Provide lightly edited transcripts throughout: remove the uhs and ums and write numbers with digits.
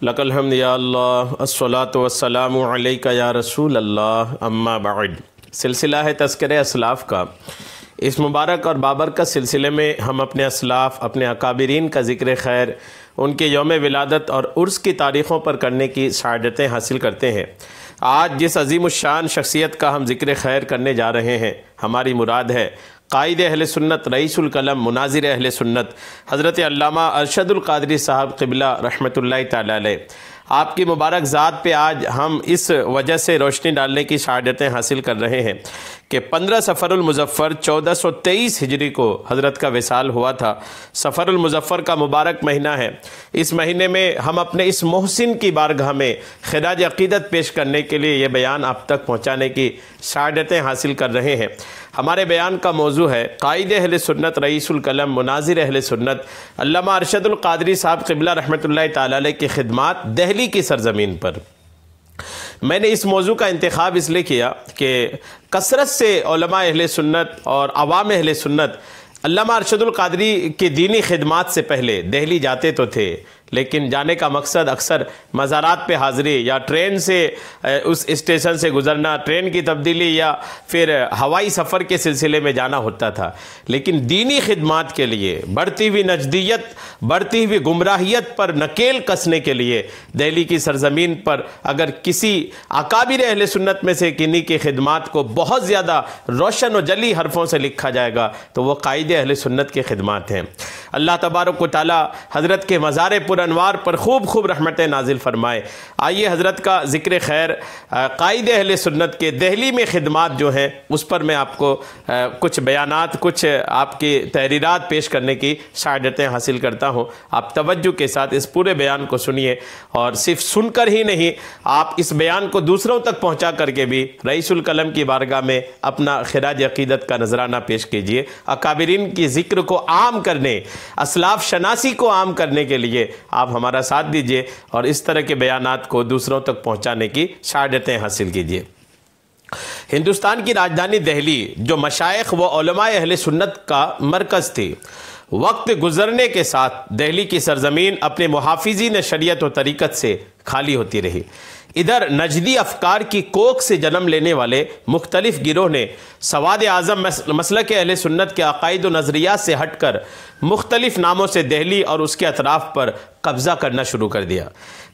लकल हम्द या अल्लाह अस्सलातु वस्सलामु अलैका या रसूल अल्लाह अम्मा बाद। सिलसिला है तज़किरे असलाफ़ का। इस मुबारक और बाबरकत सिलसिले में हम अपने असलाफ़, अपने अकाबिरीन का ज़िक्र खैर, उनके यौम विलादत और उर्स की तारीख़ों पर करने की सआदतें हासिल करते हैं। आज जिस अज़ीमुश्शान शख्सियत का हम ज़िक्र खैर करने जा रहे हैं, हमारी मुराद है कायद अहले सुन्नत, रईसुल कलम, मुनाज़िर अहले सुन्नत हज़रत अल्लामा अरशदुल क़ादरी साहब क़िबला रहमतुल्लाहि तआला अलैह। आपकी मुबारक ज़ात पे आज हम इस वजह से रोशनी डालने की शहादतें हासिल कर रहे हैं कि 15 सफ़रुल मुज़फ़्फ़र 1423 हिजरी को हज़रत का विसाल हुआ था। सफ़रुल मुज़फ़्फ़र का मुबारक महीना है। इस महीने में हम अपने इस मोहसिन की बारगाह में ख़िराज अक़ीदत पेश करने के लिए ये बयान आप तक पहुँचाने की शहादतें हासिल कर रहे हैं। हमारे बयान का मौजू है कायद अहले सुन्नत, रईसुल कलम, मुनाज़िर अहले सुन्नत अल्लामा अरशदुल क़ादरी साहब क़िबला रहमतुल्लाहि तआला अलैह की खिदमात दिल्ली की सरज़मीन पर। मैंने इस मौजू का इंतखाब इसलिए किया कि कसरत से उलमा अहले सुन्नत और अवाम अहले सुन्नत अल्लामा अरशदुल क़ादरी की दीनी खिदमात से पहले दिल्ली जाते तो थे, लेकिन जाने का मकसद अक्सर मज़ारात पे हाज़िरी या ट्रेन से उस स्टेशन से गुज़रना, ट्रेन की तब्दीली या फिर हवाई सफ़र के सिलसिले में जाना होता था। लेकिन दीनी खिदमात के लिए बढ़ती हुई नजदियत, बढ़ती हुई गुमराहियत पर नकेल कसने के लिए दिल्ली की सरज़मीन पर अगर किसी अकाबिर अहले सुन्नत में से किन्हीं की खिदमात को बहुत ज़्यादा रोशन और जली हरफों से लिखा जाएगा तो वह कायद अहले सुन्नत की खिदमात हैं। अल्लाह तबारक व तआला हज़रत के मज़ार पुरअनवार पर खूब खूब रहमतें नाजिल फरमाए। आइए हज़रत का ज़िक्र खैर कायद अहले सुन्नत के दिल्ली में खिदमात जो हैं उस पर मैं आपको कुछ बयानात, कुछ आपकी तहरीरात पेश करने की शहादतें हासिल करता हूँ। आप तवज्जो के साथ इस पूरे बयान को सुनिए और सिर्फ सुनकर ही नहीं, आप इस बयान को दूसरों तक पहुँचा करके भी रईसुल कलम की बारगाह में अपना ख़िराज अक़ीदत का नजराना पेश कीजिए। अकाबिरीन की ज़िक्र को आम करने, असलाफ़ शनासी को आम करने के लिए आप हमारा साथ दीजिए और इस तरह के बयानात को दूसरों तक पहुंचाने की शहादतें हासिल कीजिए। हिंदुस्तान की राजधानी दिल्ली जो मशाइख व उलमाए अहले सुन्नत का मरकज़ थी, वक्त गुजरने के साथ दिल्ली की सरजमीन अपने मुहाफिज़ीन शरीयत व तरीक़त से खाली होती रही। इधर नजदी अफकार की कोख से जन्म लेने वाले मुख्तलिफ गिरोह ने सवाद आज़म मसलक अहले सुन्नत के अक़ाइद व नज़रियात से हटकर मुख्तलिफ नामों से दिल्ली और उसके अतराफ़ पर कब्ज़ा करना शुरू कर दिया।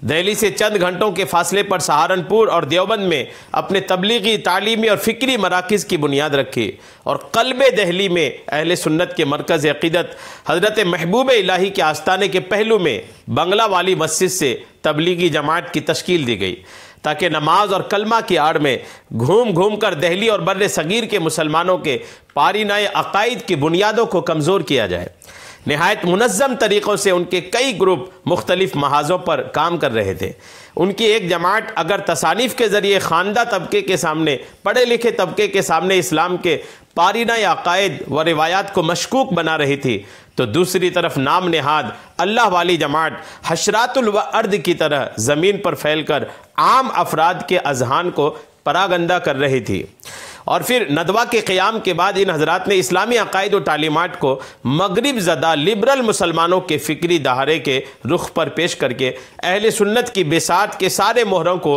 दिल्ली से चंद घंटों के फासले पर सहारनपुर और देवबंद में अपने तबलीगी, तालीमी और फ़िक्री मराकिज़ की बुनियाद रखी और क़ल्बे दिल्ली में अहले सुन्नत के मरकज़ अक़ीदत हज़रत महबूब इलाही के आस्ताने के पहलू में बंगला वाली मस्जिद से तबलीगी जमात की तश्कील दी गई ताकि नमाज और कलमा की आड़ में घूम घूम कर दिल्ली और बर्रे सगीर के मुसलमानों के पारीनाए अक़ाइद की बुनियादों को कमज़ोर किया जाए। नहायत मुनज़्ज़म तरीक़ों से उनके कई ग्रुप मुख्तलिफ महाज़ों पर काम कर रहे थे। उनकी एक जमात अगर तसानीफ़ के ज़रिए ख़ानदा तबके के सामने, पढ़े लिखे तबके के सामने इस्लाम के पारीनाए अक़ाइद व रिवायात को मशकूक बना रही थी, तो दूसरी तरफ नाम नेहाद अल्लाह वाली जमात हशरातुल अर्द की तरह ज़मीन पर फैलकर आम अफराद के अज़हान को परागंदा कर रही थी। और फिर नदवा के क़याम के बाद इन हज़रात ने इस्लामी अक़ाइद व तालीमात को मगरिब ज़दा लिबरल मुसलमानों के फ़िक्री दहारे के रुख पर पेश करके अहले सुन्नत की बेसात के सारे मोहरों को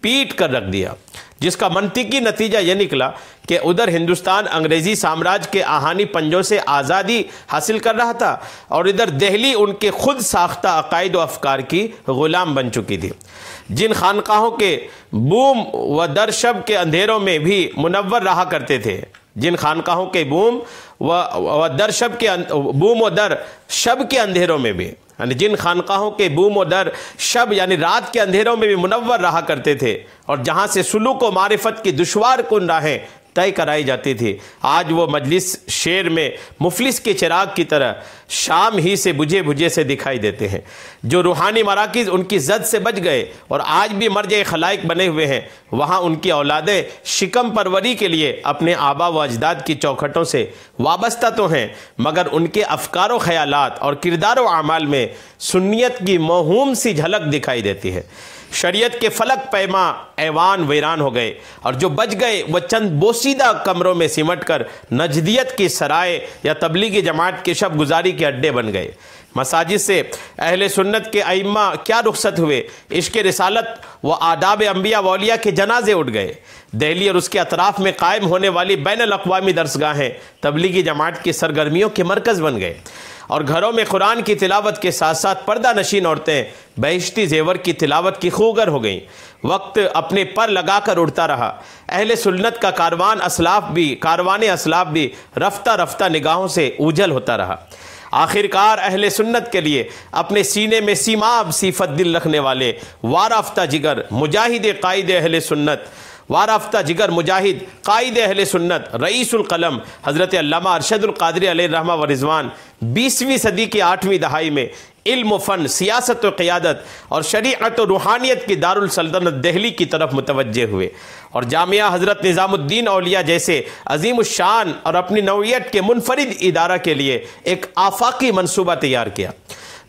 पीट कर रख दिया, जिसका मंतिकी नतीजा यह निकला कि उधर हिंदुस्तान अंग्रेज़ी साम्राज्य के आहानी पंजों से आज़ादी हासिल कर रहा था और इधर दिल्ली उनके खुद साख्ता अक़ाइद व अफ़कार की ग़ुलाम बन चुकी थी। जिन खानकाहों के बूम व दरशब के अंधेरों में भी मुनव्वर रहा करते थे, जिन खानकाहों के बूम व दर शब के अंधेरों में भी, यानी जिन खानकाहों के बूम व दर शब यानी रात के अंधेरों में भी मुनव्वर रहा करते थे और जहाँ से सुलूक व मारिफत की दुश्वार कुन राहें तय कराई जाती थी, आज वो मजलिस शेर में मुफलिस के चिराग की तरह शाम ही से बुझे बुझे से दिखाई देते हैं। जो रूहानी मराकिज़ उनकी जद से बच गए और आज भी मर्ज खलाइक बने हुए हैं, वहाँ उनकी औलादें शिकम परवरी के लिए अपने आबा व अजदाद की चौखटों से वाबस्ता तो हैं, मगर उनके अफकार व ख़यालात और किरदार व अमाल में सुन्नियत की मौहूम सी झलक दिखाई देती है। शरीयत के फलक पैमा ऐवान वीरान हो गए और जो बच गए वह चंद बोसीदा कमरों में सिमट कर नजदियत की सराय या तबलीगी जमात के शब गुजारी के अड्डे बन गए। मसाजिद से अहले सुन्नत के अइम्मा क्या रुखसत हुए, इश्क़ रिसालत व आदाब अंबिया वौलिया के जनाजे उठ गए। दिल्ली और उसके अतराफ़ में कायम होने वाली बैनुल अक़वामी दरसगाहें तबलीगी जमात की सरगर्मियों के मरकज़ बन गए और घरों में कुरान की तिलावत के साथ साथ पर्दा नशीन औरतें बहिश्ती जेवर की तिलावत की खूगर हो गईं। वक्त अपने पर लगा कर उड़ता रहा। अहले सुन्नत का कारवान असलाफ भी रफ्ता रफ्ता निगाहों से ऊझल होता रहा। आखिरकार अहले सुन्नत के लिए अपने सीने में सीमाब सिफत दिल रखने वाले वाराफ्ता जिगर मुजाहिद कायद अहले सुन्नत रईसुल कलम हज़रत अल्लामा अरशदुल क़ादरी अलैहि रहमा व रिज़वान 20वीं सदी की 8वीं दहाई में इल्म फ़न, सियासत व क़ियादत और शरीअत और रूहानियत की दारुल सल्तनत दिल्ली की तरफ मुतवज्जे हुए और जामिया हज़रत निज़ामुद्दीन औलिया जैसे अज़ीमुश्शान और अपनी नौइयत के मुनफरिद इदारा के लिए एक आफाकी मनसूबा तैयार किया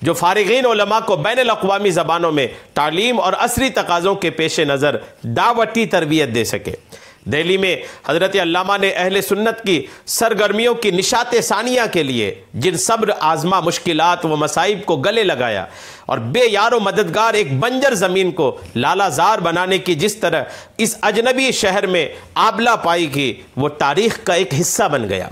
जो फ़ारिग़ीन उलमा को बैनुल अक़वामी ज़बानों में तालीम और असरी तकाज़ों के पेश नज़र दावती तरबियत दे सके। दिल्ली में हज़रत अल्लामा ने अहले सुन्नत की सरगर्मियों की निशात सानिया के लिए जिन सब्र आज़मा मुश्किलात व मसाइब को गले लगाया और बेयारो मददगार एक बंजर ज़मीन को लालाजार बनाने की जिस तरह इस अजनबी शहर में आबला पाई की, वो तारीख़ का एक हिस्सा बन गया।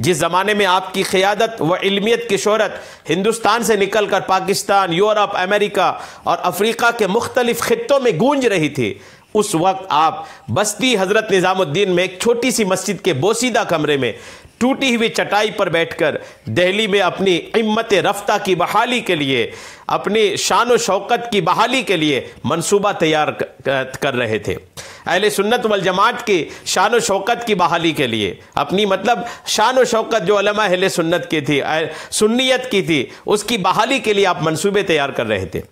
जिस ज़माने में आपकी क़ियादत व इल्मियत की शोहरत हिंदुस्तान से निकल कर पाकिस्तान, यूरोप, अमेरिका और अफ्रीका के मुख्तलिफ़ ख़ित्तों में गूंज रही थी, उस वक्त आप बस्ती हज़रत निज़ामुद्दीन में एक छोटी सी मस्जिद के बोसीदा कमरे में टूटी हुई चटाई पर बैठकर दिल्ली में अपनी इम्मत रफ्ता की बहाली के लिए, अपनी शान व शौकत की बहाली के लिए मंसूबा तैयार कर रहे थे। अहले सुन्नत वल जमात की शान व शौकत की बहाली के लिए अपनी शान व शौकत जो उलमा अहले सुन्नत की थी, सुन्नियत की थी, उसकी बहाली के लिए आप मंसूबे तैयार कर रहे थे।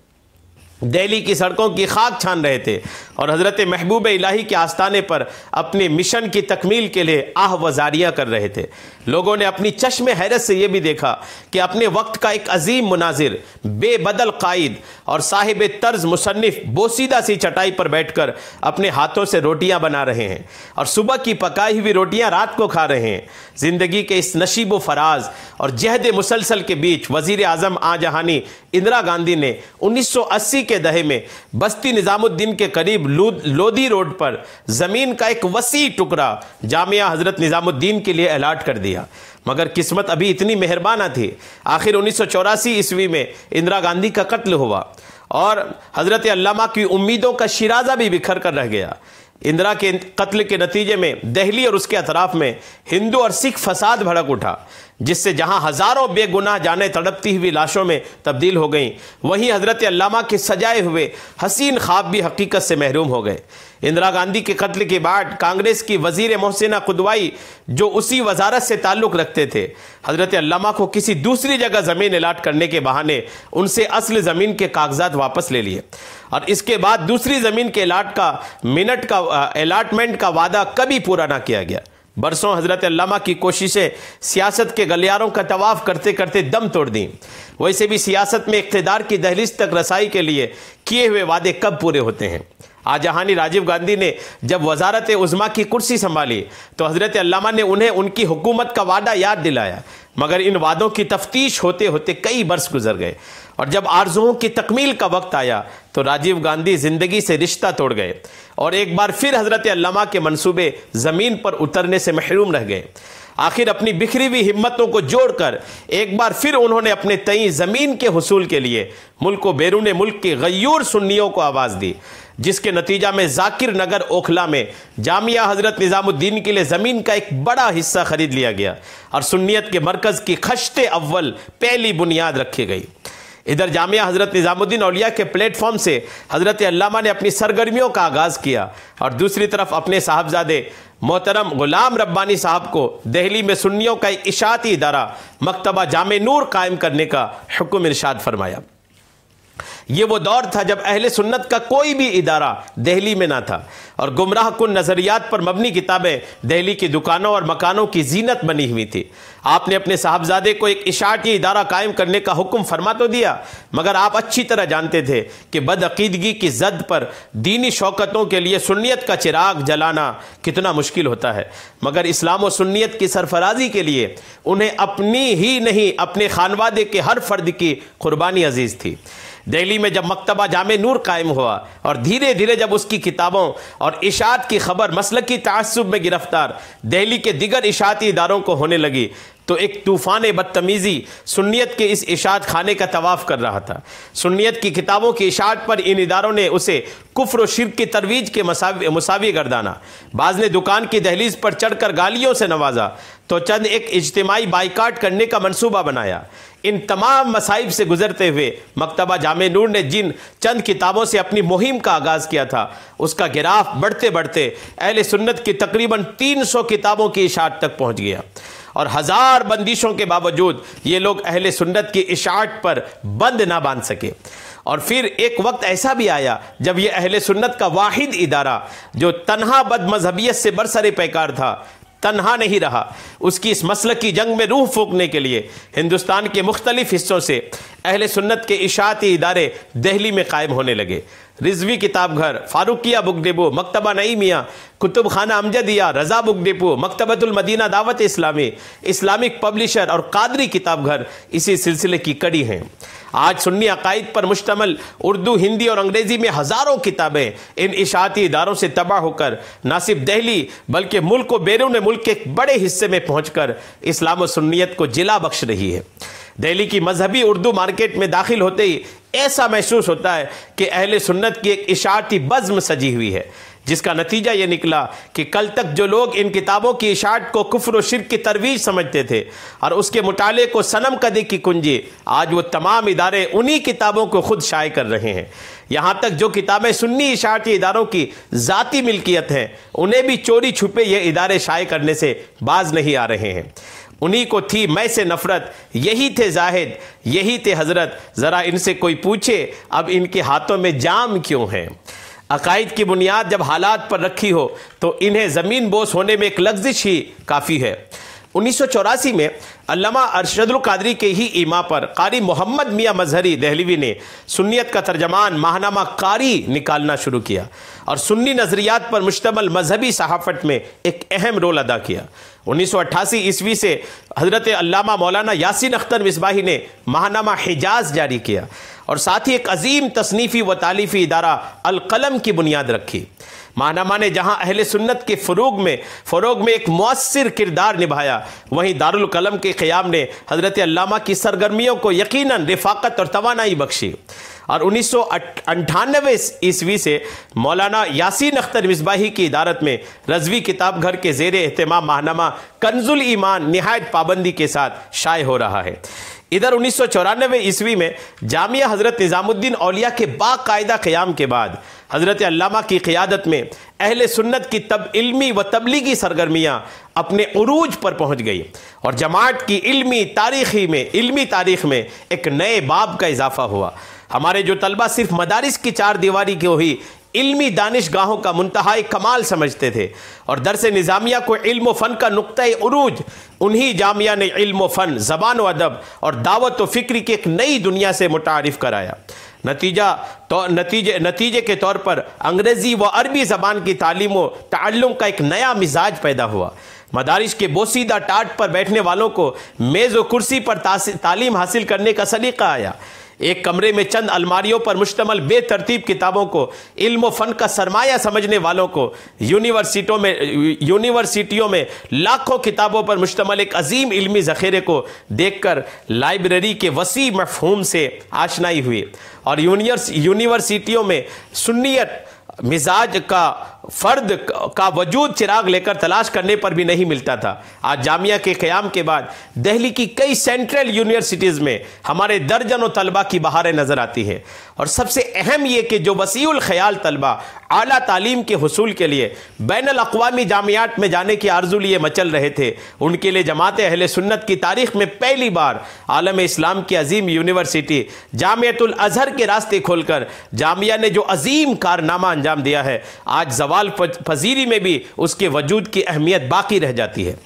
दिल्ली की सड़कों की खाक छान रहे थे और हज़रत महबूब इलाही के आस्थाने पर अपने मिशन की तकमील के लिए आह वज़ारियाँ कर रहे थे। लोगों ने अपनी चश्मे हैरत से ये भी देखा कि अपने वक्त का एक अजीम मुनाजिर, बेबदल कायद और साहिब तर्ज मुसन्निफ बोसीदा सी चटाई पर बैठकर अपने हाथों से रोटियां बना रहे हैं और सुबह की पकाई हुई रोटियां रात को खा रहे हैं। ज़िंदगी के इस नशीब व फराज और जहद मुसलसल के बीच वज़ीर आज़म आजहानी इंदिरा गांधी ने 1980 के दहे में बस्ती निज़ामुद्दीन के करीब लोधी रोड पर ज़मीन का एक वसी टुकड़ा जामिया हज़रत निज़ामुद्दीन के लिए अलॉट कर दिया। मगर किस्मत अभी इतनी मेहरबान थी। आखिर 1984 ईस्वी में इंदिरा गांधी का कत्ल हुआ और हज़रत अल्लामा की उम्मीदों का शिराजा भी बिखर कर रह गया। इंदिरा के कत्ल के नतीजे में दिल्ली और उसके अतराफ में हिंदू और सिख फसाद भड़क उठा, जिससे जहां हज़ारों बेगुनाह जानें तड़पती हुई लाशों में तब्दील हो गईं, वहीं हज़रत अल्लामा के सजाए हुए हसीन ख्वाब भी हकीकत से महरूम हो गए। इंदिरा गांधी के कत्ल के बाद कांग्रेस की वज़ीर मोहसिना कुदवाई, जो उसी वजारत से ताल्लुक़ रखते थे, हज़रत अल्लामा को किसी दूसरी जगह ज़मीन अलाट करने के बहाने उनसे असल ज़मीन के कागजात वापस ले लिए और इसके बाद दूसरी ज़मीन के अलाटमेंट का वादा कभी पूरा ना किया गया। बरसों हज़रत अल्लामा की कोशिशें सियासत के गलियारों का तवाफ़ करते करते दम तोड़ दी। वैसे भी सियासत में इक़्तिदार की दहलीज तक रसाई के लिए किए हुए वादे कब पूरे होते हैं। आजहानी राजीव गांधी ने जब वजारत उज़्मा की कुर्सी संभाली तो हज़रत अल्लामा ने उन्हें उनकी हुकूमत का वादा याद दिलाया, मगर इन वादों की तफ्तीश होते होते कई बरस गुजर गए और जब आरज़ुओं की तकमील का वक्त आया तो राजीव गांधी ज़िंदगी से रिश्ता तोड़ गए और एक बार फिर हज़रत अल्लामा के मंसूबे ज़मीन पर उतरने से महरूम रह गए। आखिर अपनी बिखरी हुई हिम्मतों को जोड़कर एक बार फिर उन्होंने अपने तई ज़मीन के हुसूल के लिए मुल्क व बैरून मुल्क के गयूर सुन्नियों को आवाज़ दी, जिसके नतीजा में जाकिर नगर ओखला में जामिया हज़रत निज़ामुद्दीन के लिए ज़मीन का एक बड़ा हिस्सा खरीद लिया गया और सुन्नियत के मरकज़ की खश्ते अव्वल पहली बुनियाद रखी गई। इधर जामिया हज़रत निज़ामुद्दीन औलिया के प्लेटफॉर्म से हज़रत अल्लामा ने अपनी सरगर्मियों का आगाज़ किया और दूसरी तरफ अपने साहबजादे मोहतरम गुलाम रब्बानी साहब को दिल्ली में सुन्नियों का एक इशाअती इदारा मकतबा जामे नूर कायम करने का हुक्म इरशाद फरमाया। ये वो दौर था जब अहले सुन्नत का कोई भी इदारा दिल्ली में ना था और गुमराह कुन नज़रियात पर मबनी किताबें दिल्ली की दुकानों और मकानों की जीनत बनी हुई थी। आपने अपने साहबजादे को एक इशाअती इदारा कायम करने का हुक्म फरमा तो दिया, मगर आप अच्छी तरह जानते थे कि बदअकीदगी की जद पर दीनी शौकतों के लिए सुन्नियत का चिराग जलाना कितना मुश्किल होता है, मगर इस्लाम और सुन्नियत की सरफराजी के लिए उन्हें अपनी ही नहीं अपने खानवादे के हर फर्द की कुर्बानी अजीज थी। दिल्ली में जब मकतबा जामे नूर कायम हुआ और धीरे धीरे जब उसकी किताबों और इशाअत की खबर मसलकी तासुब में गिरफ्तार दिल्ली के दिगर इशाअती इदारों को होने लगी, तो एक तूफ़ान बदतमीज़ी सुन्नियत के इस इशाअत खाने का तवाफ़ कर रहा था। सुन्नियत की किताबों की इशाअत पर इन इदारों ने उसे कुफ्र और शिर्क की तरवीज के मुसावी गर्दाना। बाज़ ने दुकान की दहलीज पर चढ़कर गालियों से नवाजा तो चंद एक इज्तिमाई बाइकाट करने का मंसूबा बनाया। इन तमाम मसाइब से गुजरते हुए मकतबा जामे नूर ने जिन चंद किताबों से अपनी मुहिम का आगाज़ किया था, उसका गिराफ बढ़ते बढ़ते अहले सुन्नत की तकरीबन 300 किताबों की इशाअत तक पहुँच गया और हज़ार बंदिशों के बावजूद ये लोग अहले सुन्नत की इशाअत पर बंद ना बांध सके। और फिर एक वक्त ऐसा भी आया जब यह अहले सुन्नत का वाहिद इदारा जो तन्हा बदमजहबियत से बरसरे पैकार था, तन्हा नहीं रहा। उसकी इस मसलक की जंग में रूह फूंकने के लिए हिंदुस्तान के मुख्तलिफ हिस्सों से अहले सुन्नत के इशाअती इदारे दिल्ली में कायम होने लगे। रिजवी किताब घर, फारूकिया बुक डिपो, मकतबा नईमिया, कुतुब खाना अमजदिया, रजा book depot, मकतबतुल Medina Dawat Islami, Islamic publisher और कादरी किताब घर इसी सिलसिले की कड़ी हैं। आज सुन्नी अकाइद पर मुश्तमल उर्दू, हिंदी और अंग्रेजी में हज़ारों किताबें इन इशाअती इदारों से तबाह होकर न सिर्फ दिल्ली बल्कि मुल्क व बैरून मुल्क के एक बड़े हिस्से में पहुँचकर इस्लाम और सुन्नियत को जिला बख्श रही है। दिल्ली की मजहबी उर्दू मार्केट में दाखिल होते ही ऐसा महसूस होता है कि अहले सुन्नत की एक इशाअती बज़्म सजी हुई है, जिसका नतीजा ये निकला कि कल तक जो लोग इन किताबों की इशाअत को कुफ्र और शिर्क की तरवीज समझते थे और उसके मुताले को सनम कदी की कुंजी, आज वो तमाम इदारे उन्हीं किताबों को खुद शाये कर रहे हैं। यहाँ तक जो किताबें सुन्नी इशाअती इदारों की ज़ाती मिल्कियत हैं, उन्हें भी चोरी छुपे ये इदारे शाये करने से बाज नहीं आ रहे हैं। उन्हीं को थी मैं से नफरत, यही थे जाहिद, यही थे हजरत, ज़रा इनसे कोई पूछे अब इनके हाथों में जाम क्यों है। अकाइद की बुनियाद जब हालात पर रखी हो तो इन्हें ज़मीन बोस होने में एक लफ्ज़िश ही काफ़ी है। 1984 में अल्लामा अरशदुल कादरी के ही ईमा पर कारी मोहम्मद मियाँ मजहरी दहलवी ने सुन्नियत का तर्जमान माहनामा कारी निकालना शुरू किया और सुन्नी नज़रियात पर मुश्तमल मजहबी सहाफ़त में एक अहम रोल अदा किया। 1988 ईस्वी से हज़रत अल्लामा मौलाना यासीन अख्तर मिसबाही ने माहनामा हिजाज जारी किया और साथ ही एक अजीम तसनीफ़ी व तालीफ़ी इदारा अल-कलम की बुनियाद रखी। माहनामा ने जहां अहले सुन्नत के फ़रोग में एक मुअस्सिर किरदार निभाया, वहीं दारुल कलम के क़याम ने हज़रत अल्लामा की सरगर्मियों को यकीनन रिफ़ाक़त और तवानाई बख्शी और 1998 ईस्वी से मौलाना यासीन अख्तर मिसबाही की इदारत में रज़वी किताब घर के ज़ेर एहतमाम माहनामा कंजुल ईमान निहायत पाबंदी के साथ शाये हो रहा है। इधर 1994 ईस्वी में जामिया हज़रत निज़ामुद्दीन औलिया के बाकायदा क़याम के बाद हज़रत अल्लामा की क़ियादत में अहले सुन्नत की इल्मी व तबलीगी सरगर्मियाँ अपने उरूज पर पहुँच गई और जमात की इल्मी तारीख़ में एक नए बाब का इजाफ़ा हुआ। हमारे जो तलबा सिर्फ मदारिस की चार दीवारी को ही इल्मी दानिशगाहों का मुंतहाई कमाल समझते थे और दरस निज़ामिया को इल्म फ़न का नुक्ता उरूज, उन्हीं जामिया ने इल्म फ़न, ज़बान व अदब और दावत व फ़िक्री की एक नई दुनिया से मुतारिफ़ कराया। नतीजे के तौर पर अंग्रेज़ी व अरबी ज़बान की तालीम व ताल्लुम का एक नया मिजाज पैदा हुआ। मदारिस के बोसीदा टाट पर बैठने वालों को मेज़ व कुर्सी पर तालीम हासिल करने का सलीका आया। एक कमरे में चंद अलमारियों पर मुश्तमल बेतरतीब किताबों को इल्म फ़न का सरमाया समझने वालों को यूनिवर्सिटियों में लाखों किताबों पर मुश्तमल एक अजीम इल्मी ज़ख़ीरे को देखकर लाइब्रेरी के वसी मफ़हूम से आशनाई हुई और यूनिवर्सिटियों में सुन्नियत मिजाज का फ़र्द का वजूद चिराग लेकर तलाश करने पर भी नहीं मिलता था। आज जामिया के क़याम के बाद दिल्ली की कई सेंट्रल यूनिवर्सिटीज़ में हमारे दर्जनों तलबा की बहारें नज़र आती हैं। और सबसे अहम ये कि जो वसीउल ख़याल तलबा आला तालीम के हुसूल के लिए बैनुल अक़वामी जामियात में जाने की आरज़ू लिए मचल रहे थे, उनके लिए जमात अहले सुन्नत की तारीख़ में पहली बार आलम इस्लाम की अजीम यूनिवर्सिटी जामियतुल अज़हर के रास्ते खोलकर जामिया ने जो अजीम कारनामा अंजाम दिया है, आज ज़वाल पजीरी में भी उसके वजूद की अहमियत बाकी रह जाती है।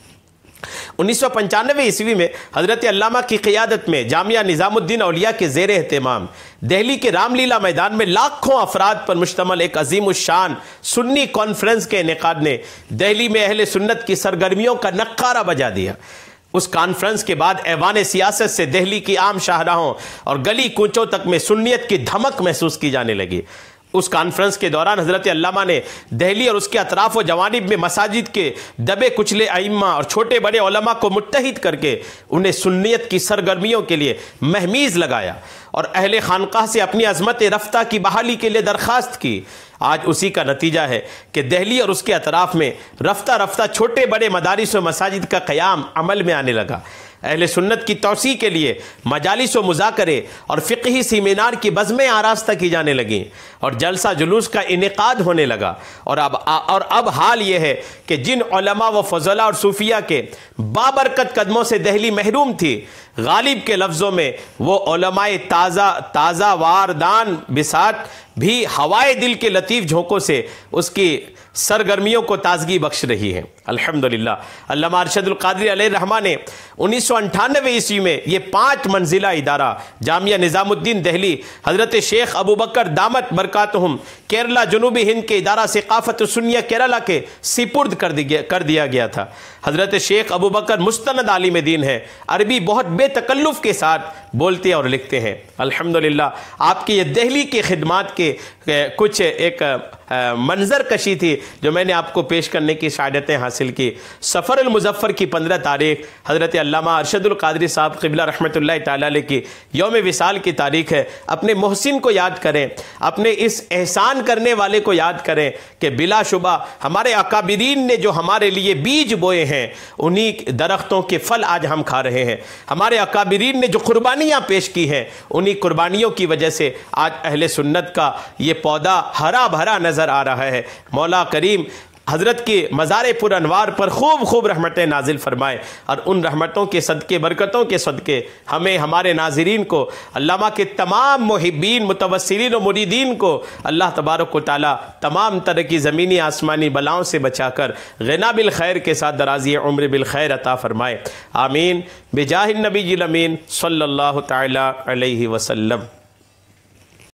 1995 ईस्वी में हज़रत अल्लामा की क़ियादत में जामिया निज़ामुद्दीन औलिया के ज़ेर एहतमाम दिल्ली के रामलीला मैदान में लाखों अफराद पर मुश्तमल एक अज़ीमुश्शान सुन्नी कॉन्फ्रेंस के इनेकाद ने दिल्ली में अहले सुन्नत की सरगर्मियों का नक्कारा बजा दिया। उस कॉन्फ्रेंस के बाद ऐवान सियासत से दिल्ली की आम शाहराहों और गली कूचों तक में सुन्नियत की धमक महसूस की जाने लगी। उस कॉन्फ्रेंस के दौरान हज़रत अल्लामा ने दिल्ली और उसके अतराफ़ व जवानिब में मसाजिद के दबे कुचले अइम्मा और छोटे बड़े उलमा को मुत्तहिद करके उन्हें सुन्नियत की सरगर्मियों के लिए महमीज़ लगाया और अहले खानकाह से अपनी अज़मत रफ्ता की बहाली के लिए दरख्वास्त की। आज उसी का नतीजा है कि दिल्ली और उसके अतराफ़ में रफ्ता रफ्ता छोटे बड़े मदारिस व मसाजिद का क़याम अमल में आने लगा। अहले सुन्नत की तौसी के लिए मजालिस व मुज़ाकरे और फ़िक़ही सेमिनार की बज़्में आरास्ता की जाने लगीं और जलसा जुलूस का इनेकाद होने लगा। और अब हाल ये है कि जिन उलमा व फ़ज़ला और सूफिया के बाबरकत कदमों से दिल्ली महरूम थी, गालिब के लफ्ज़ों में वो उलमाए ताज़ा वारदान बिसात भी हवाए दिल के लतीफ़ झोंकों से उसकी सरगर्मियों को ताजगी बख्श रही है। अल्हम्दुलिल्लाह। अल्लामा अरशदुल क़ादरी अलैहिर्रहमा ने 1998 ईस्वी में ये 5 मंजिला इदारा जामिया निज़ामुद्दीन दिल्ली हज़रत शेख अबू बकर दामत बरकातहुम केरला जनूबी हिंद के इदारा सिक़ाफ़त सुन्निया केरला के सिपुर्द कर दिया गया था। हज़रत शेख अबू बकर मुस्तनद आलिम दीन है, अरबी बहुत बेतकल्लुफ़ के साथ बोलते और लिखते हैं। अल्हम्दुलिल्लाह। आपकी ये दिल्ली की खिदमात के कुछ एक मंजर कशी थी जो मैंने आपको पेश करने की शायदतें हासिल की। सफ़र अल मुज़फ़्फ़र की 15 तारीख़ हज़रत अल्लामा अरशदुल क़ादरी साहब क़िबला रहमतुल्लाहि तआला अलैह की यौम विसाल की तारीख़ है। अपने मोहसिन को याद करें, अपने इस एहसान करने वाले को याद करें कि बिलाशुबा हमारे अकाबिरीन ने जो हमारे लिए बीज बोए हैं, उन्हीं दरख्तों के फल आज हम खा रहे हैं। हमारे अकाबिरीन ने जो कुर्बानियाँ पेश की हैं, उन्हीं कुर्बानियों की वजह से आज अहले सुन्नत का ये पौधा हरा भरा नज़र आ रहा है। मौला करीम हज़रत के मज़ार पुर अनवार पर खूब रहमतें नाजिल फरमाए और उन रहमतों के सदक़े बरकतों के सदक़े हमें हमारे नाज़रीन को अल्लामा के तमाम मुहिब्बीन मुतवस्सिलीन और मुरीदीन को अल्लाह तबारक व तआला तमाम तरह की ज़मीनी आसमानी बलाओं से बचाकर ग़िना बिल खैर के साथ दराज़ी उम्र बिल खैर अता फ़रमाए। आमीन बिजाहिन नबील अमीन सल्लल्लाहु तआला अलैहि वसल्लम।